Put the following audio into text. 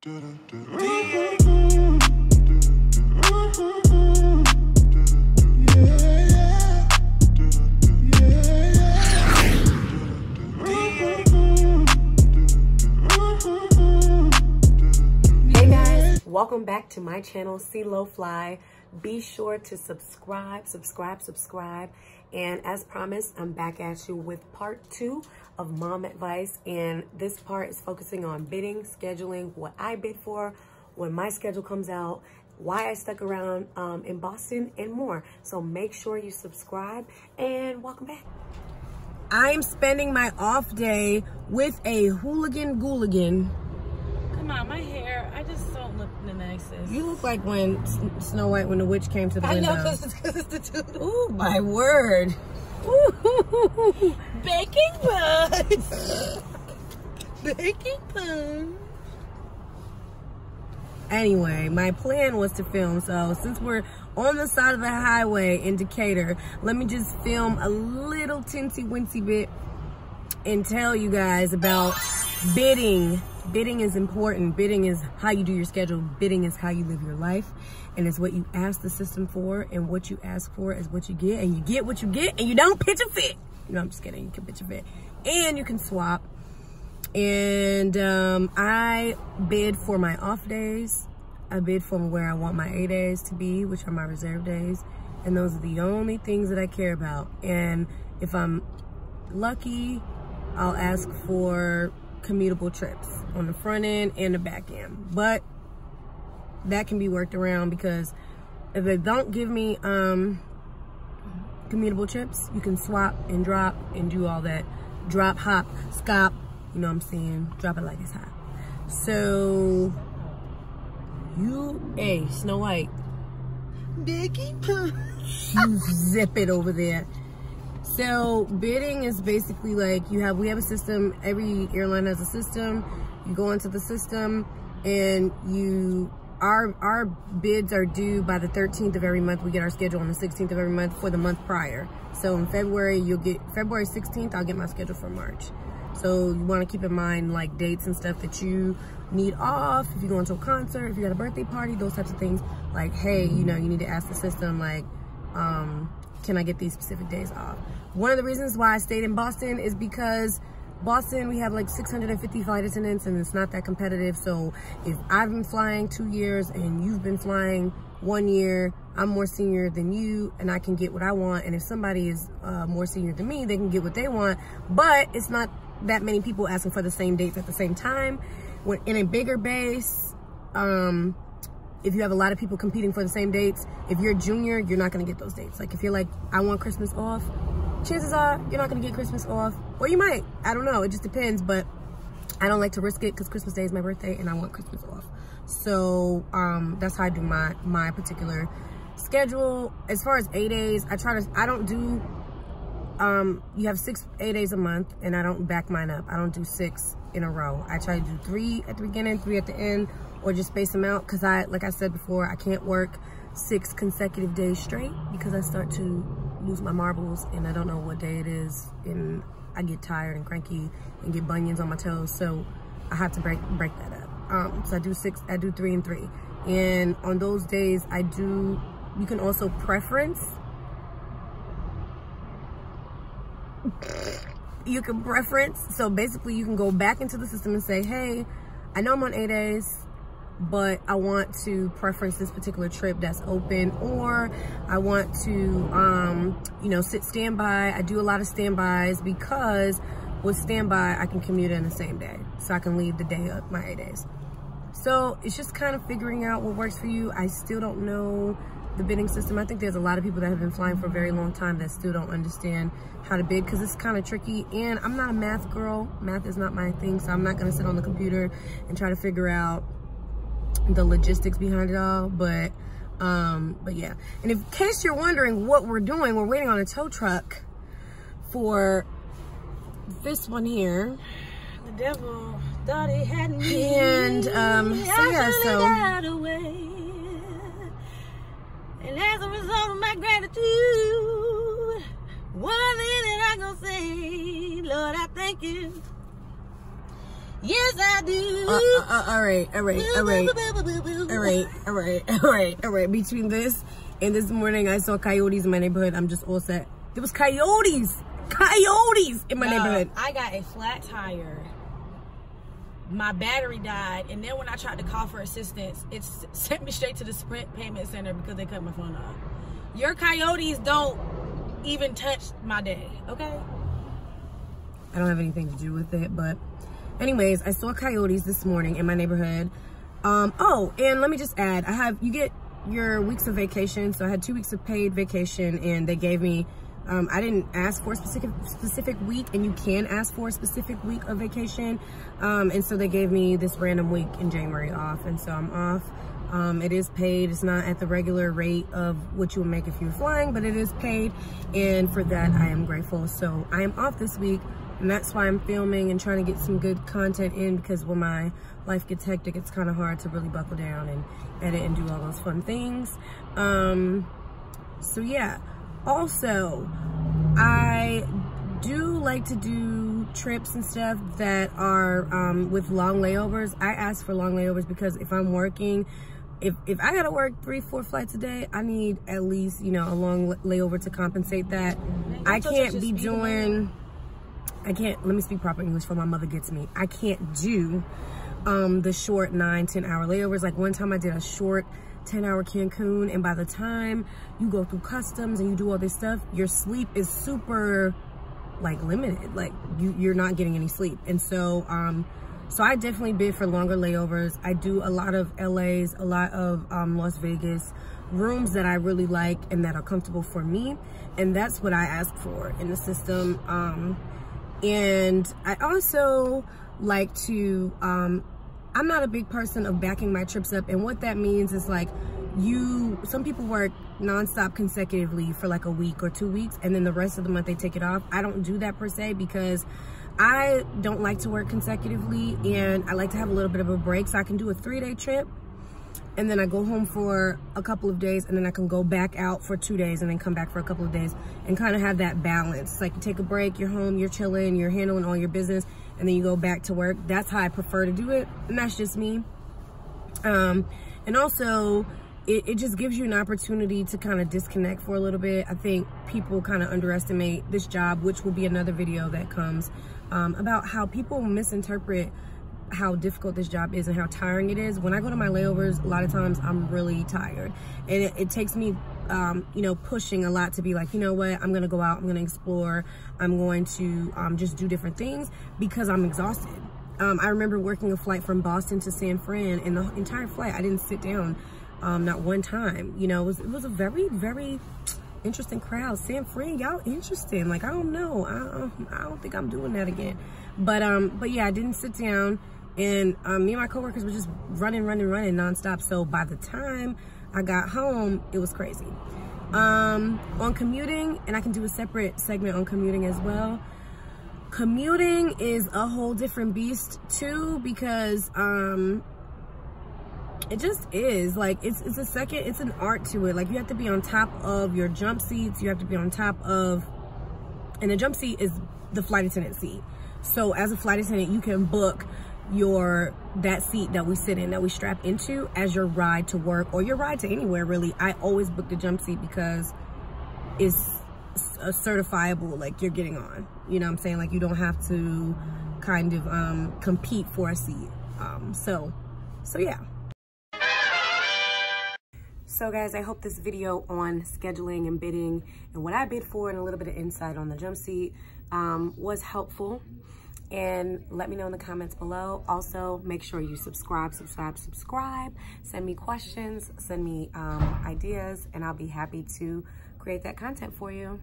Welcome back to my channel, CeeLo Fly. Be sure to subscribe. And as promised, I'm back at you with part 2 of mom advice. And this part is focusing on bidding, scheduling, what I bid for, when my schedule comes out, why I stuck around in Boston, and more. So make sure you subscribe and welcome back. I'm spending my off day with a hooligan. Come on, my hair, I just don't look the nicest. You look like when Snow White, when the witch came to the window. I know, because it's the truth. Ooh, my word. Ooh. Baking buns. Baking buns. Anyway, my plan was to film, so since we're on the side of the highway in Decatur, let me just film a little teensy-wincy bit and tell you guys about bidding. Bidding is important. Bidding is how you do your schedule. Bidding is how you live your life. And it's what you ask the system for, and what you ask for is what you get. And you get what you get, and you don't pitch a fit. No, I'm just kidding. You can pitch a fit. And you can swap. And I bid for my off days. I bid for where I want my A days to be, which are my reserve days. And those are the only things that I care about. And if I'm lucky, I'll ask for commutable trips on the front end and the back end, but that can be worked around, because if they don't give me commutable trips, you can swap and drop and do all that. Drop, hop, scop, you know what I'm saying? Drop it like it's hot. So Snow White, Baking buns. you zip it over there. So bidding is basically like we have a system. Every airline has a system. You go into the system, and our bids are due by the 13th of every month. We get our schedule on the 16th of every month for the month prior. So in February, you'll get February 16th. I'll get my schedule for March. So you want to keep in mind like dates and stuff that you need off. If you're going to a concert, if you got a birthday party, those types of things. Like, hey, you need to ask the system like, can I get these specific days off? One of the reasons why I stayed in Boston is because Boston, we have like 650 flight attendants, and it's not that competitive. So if I've been flying 2 years and you've been flying 1 year, I'm more senior than you, and I can get what I want. And if somebody is more senior than me, they can get what they want. But it's not that many people asking for the same dates at the same time. When in a bigger base, if you have a lot of people competing for the same dates, if you're a junior, you're not gonna get those dates. Like if you're like, I want Christmas off, chances are you're not gonna get Christmas off. Or you might, I don't know, it just depends. But I don't like to risk it, because Christmas Day is my birthday and I want Christmas off. So that's how I do my particular schedule. As far as A days, I don't do, you have 6 A days a month, and I don't back mine up. I don't do 6 in a row. I try to do 3 at the beginning, 3 at the end, or just space them out, because like I said before, I can't work 6 consecutive days straight, because I start to lose my marbles and I don't know what day it is, and I get tired and cranky and get bunions on my toes. So I have to break that up. So I do 3 and 3. And on those days you can also preference. You can preference. So basically you can go back into the system and say, hey, I know I'm on 8 days, but I want to preference this particular trip that's open, or I want to, sit standby. I do a lot of standbys, because with standby, I can commute in the same day. So I can leave the day of my 8 days. So it's just kind of figuring out what works for you. I still don't know the bidding system. I think there's a lot of people that have been flying for a very long time that still don't understand how to bid, because it's kind of tricky. And I'm not a math girl. Math is not my thing, so I'm not going to sit on the computer and try to figure out the logistics behind it all. But yeah. And in case you're wondering what we're doing, we're waiting on a tow truck for this one here. The devil thought he had me. And and as a result of my gratitude, one thing that I'm gonna say, Lord, I thank you. Yes, I do. All right. Between this and this morning, I saw coyotes in my neighborhood. I'm just all set. There was coyotes in my neighborhood. I got a flat tire. My battery died, and then when I tried to call for assistance, it sent me straight to the Sprint payment center because they cut my phone off. Your coyotes don't even touch my day, okay? I don't have anything to do with it, but anyways, I saw coyotes this morning in my neighborhood. Oh, and let me just add, you get your weeks of vacation. So I had 2 weeks of paid vacation, and they gave me, I didn't ask for a specific week, and you can ask for a specific week of vacation. And so they gave me this random week in January off, and so I'm off. It is paid. It's not at the regular rate of what you would make if you were flying, but it is paid, and for that I am grateful. So I am off this week, and that's why I'm filming and trying to get some good content in, because when my life gets hectic, it's kind of hard to really buckle down and edit and do all those fun things. So yeah. Also, I do like to do trips and stuff that are with long layovers. I ask for long layovers because if I'm working, if I gotta work 3-4 flights a day, I need at least, you know, a long layover to compensate that. I can't be doing, let me speak proper English before my mother gets me. I can't do the short 9-10 hour layovers. Like one time I did a short 10-hour Cancun, and by the time you go through customs and you do all this stuff, your sleep is super like limited. Like you're not getting any sleep. And so so I definitely bid for longer layovers. I do a lot of LAs, a lot of Las Vegas, rooms that I really like and that are comfortable for me, and that's what I ask for in the system. And I also like to I'm not a big person of backing my trips up, and what that means is like some people work nonstop consecutively for like a week or 2 weeks, and then the rest of the month they take it off. I don't do that per se, because I don't like to work consecutively, and I like to have a little bit of a break. So I can do a 3-day trip, and then I go home for a couple of days, and then I can go back out for 2 days and then come back for a couple of days, and kind of have that balance. Like you take a break, you're home, you're chilling, you're handling all your business, and then you go back to work. That's how I prefer to do it, and that's just me. And also, it just gives you an opportunity to kind of disconnect for a little bit. I think people kind of underestimate this job, which will be another video that comes about how people misinterpret how difficult this job is and how tiring it is. When I go to my layovers, a lot of times I'm really tired, and it takes me you know, pushing a lot to be like, you know what, I'm gonna go out, I'm gonna explore, I'm going to just do different things, because I'm exhausted. I remember working a flight from Boston to San Fran, and the entire flight I didn't sit down not one time. You know, it was a very, very interesting crowd. San Fran, y'all interesting. Like, I don't know, I don't think I'm doing that again. But yeah, I didn't sit down, and me and my coworkers were just running nonstop. So by the time I got home, it was crazy. On commuting, and I can do a separate segment on commuting as well. Commuting is a whole different beast too, because it just is. Like, it's an art to it. Like, you have to be on top of your jump seats. You have to be on top of, and the jump seat is the flight attendant seat. So as a flight attendant, you can book that seat that we sit in, that we strap into, as your ride to work or your ride to anywhere, really. I always book the jump seat because it's a certifiable, like, you're getting on, you know what I'm saying? Like, you don't have to kind of compete for a seat. So yeah. So guys, I hope this video on scheduling and bidding and what I bid for, and a little bit of insight on the jump seat was helpful. And let me know in the comments below. Also, make sure you subscribe. Send me questions, send me ideas, and I'll be happy to create that content for you.